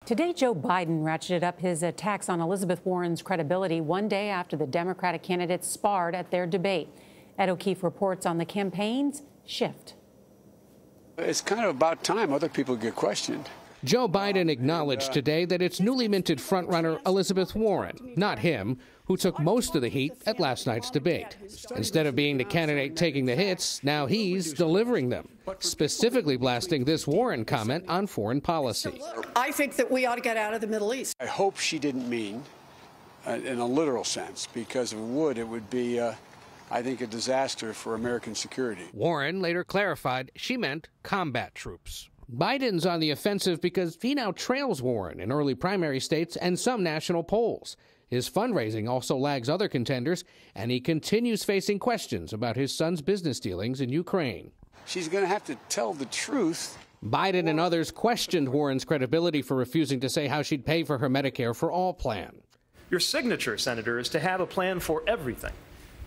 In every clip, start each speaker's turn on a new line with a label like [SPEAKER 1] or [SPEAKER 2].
[SPEAKER 1] Today, Joe Biden ratcheted up his attacks on Elizabeth Warren's credibility one day after the Democratic candidates sparred at their debate. Ed O'Keefe reports on the campaign's shift.
[SPEAKER 2] It's kind of about time other people get questioned.
[SPEAKER 3] Joe Biden acknowledged today that it's newly minted frontrunner Elizabeth Warren, not him, who took most of the heat at last night's debate. Instead of being the candidate taking the hits, now he's delivering them, specifically blasting this Warren comment on foreign policy.
[SPEAKER 4] I think that we ought to get out of the Middle East.
[SPEAKER 2] I hope she didn't mean in a literal sense, because if it would, it would be, I think, a disaster for American security.
[SPEAKER 3] Warren later clarified she meant combat troops. Biden's on the offensive because he now trails Warren in early primary states and some national polls. His fundraising also lags other contenders, and he continues facing questions about his son's business dealings in Ukraine.
[SPEAKER 2] She's going to have to tell the truth.
[SPEAKER 3] Biden and others questioned Warren's credibility for refusing to say how she'd pay for her Medicare for All plan.
[SPEAKER 5] Your signature, Senator, is to have a plan for everything,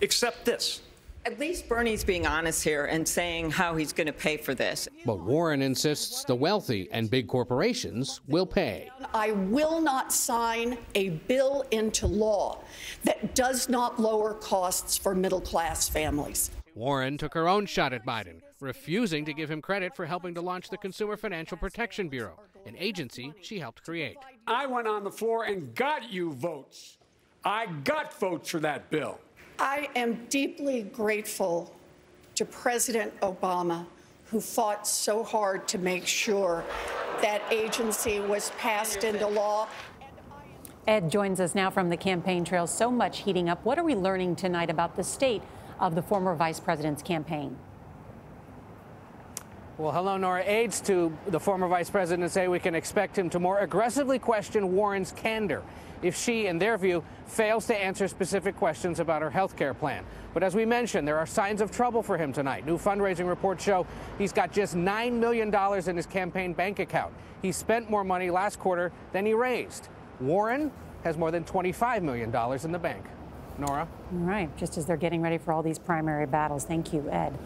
[SPEAKER 5] except this.
[SPEAKER 6] At least Bernie's being honest here and saying how he's going to pay for this.
[SPEAKER 3] But Warren insists the wealthy and big corporations will pay.
[SPEAKER 4] I will not sign a bill into law that does not lower costs for middle-class families.
[SPEAKER 3] Warren took her own shot at Biden, refusing to give him credit for helping to launch the Consumer Financial Protection Bureau, an agency she helped create.
[SPEAKER 7] I went on the floor and got you votes. I got votes for that bill.
[SPEAKER 4] I am deeply grateful to President Obama, who fought so hard to make sure that agency was passed into law.
[SPEAKER 1] Ed joins us now from the campaign trail. So much heating up. What are we learning tonight about the state of the former vice president's campaign?
[SPEAKER 8] Well, hello, Nora. Aides to the former vice president say we can expect him to more aggressively question Warren's candor if she, in their view, fails to answer specific questions about her health care plan. But as we mentioned, there are signs of trouble for him tonight. New fundraising reports show he's got just $9 million in his campaign bank account. He spent more money last quarter than he raised. Warren has more than $25 million in the bank. Nora?
[SPEAKER 1] All right, just as they're getting ready for all these primary battles. Thank you, Ed.